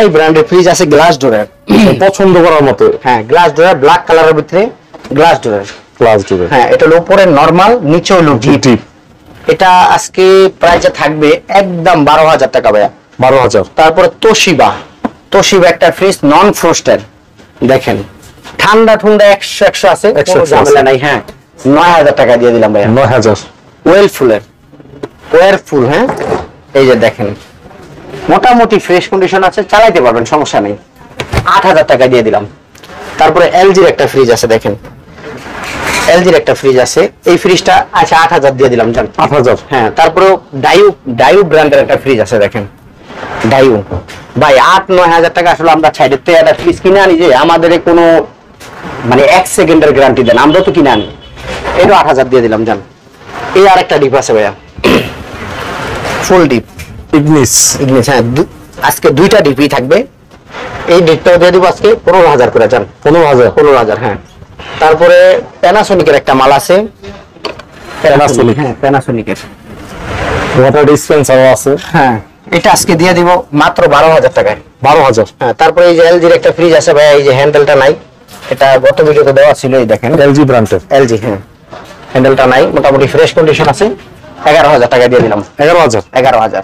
এই ব্র্যান্ডের ফ্রিজ আছে গ্লাস ডোরের, পছন্দ করার মতো। হ্যাঁ গ্লাস ডোরের, ব্ল্যাক কালারের ভিতরে গ্লাস ডোরের। গ্লাস ডোর, হ্যাঁ এটা হলো উপরে নরমাল, নিচে হলো ডিপ। এটা আজকে প্রাইসে থাকবে একদম 12,000 টাকা ভাইয়া। 12,000। তারপরে তোশিবা, তোশিবা একটা ফ্রিজ নন ফ্রস্টেড, দেখেন ঠান্ডা ঠান্ডা 100 আছে, কোনো ঝামেলা নাই। হ্যাঁ 9,000 টাকা দিয়ে দিলাম ভাইয়া। 9,000। ওয়েলফুলের, ওয়ারফুল। হ্যাঁ এই যে দেখেন মোটামুটি ফ্রেশ কন্ডিশন আছে, চালাইতে পারবেন, সমস্যা নেই। 8,000 টাকা দিয়ে দিলাম। তারপরে এলজির একটা ফ্রিজ আছে, দেখেন এলজির একটা ফ্রিজ আছে, এই ফ্রিজটা আচ্ছা 8,000 দিয়ে দিলাম জান। 8,000। হ্যাঁ তারপরে ডাইউ ব্র্যান্ডের একটা ফ্রিজ আছে, দেখেন ডাইউ। ভাই 8-9,000 টাকা আসলে আমরা ছাইডের থেকে একটা ফ্রিজ কিনে আনি যে আমাদের কোনো মানে 1 সেকেন্ডের গ্যারান্টি দেন, আমরা তো কিনে আনি। এটা 8,000 দিয়ে দিলাম জান। এই আরেকটা ডিপ আছে ভাইয়া, ফুল ডিপ ইগনিস। ইগনিস। হ্যাঁ আজকে 2টা ডিপই থাকবে। এই ডিপটাও দিয়ে দিব আজকে 15,000 করে জান। 15,000। 15,000 হ্যাঁ। তারপরে প্যানাসোনিকের একটা মাল আছে, প্যানাসোনিক। হ্যাঁ প্যানাসোনিকের ওয়াটার ডিসপেন্সারও আছে। হ্যাঁ এটা আজকে দিয়ে দিব মাত্র 12,000 টাকায়। 12,000। হ্যাঁ তারপরে এই যে এলজির একটা ফ্রিজ আছে ভাইয়া, এই যে হ্যান্ডেলটা নাই, এটা গত ভিডিওতে দেওয়া ছিল, এই দেখেন এলজি ব্র্যান্ডের। এলজি। হ্যাঁ হ্যান্ডেলটা নাই, মোটামুটি ফ্রেশ কন্ডিশন আছে, 11,000 টাকা দিয়ে দিলাম। 11,000। 11,000।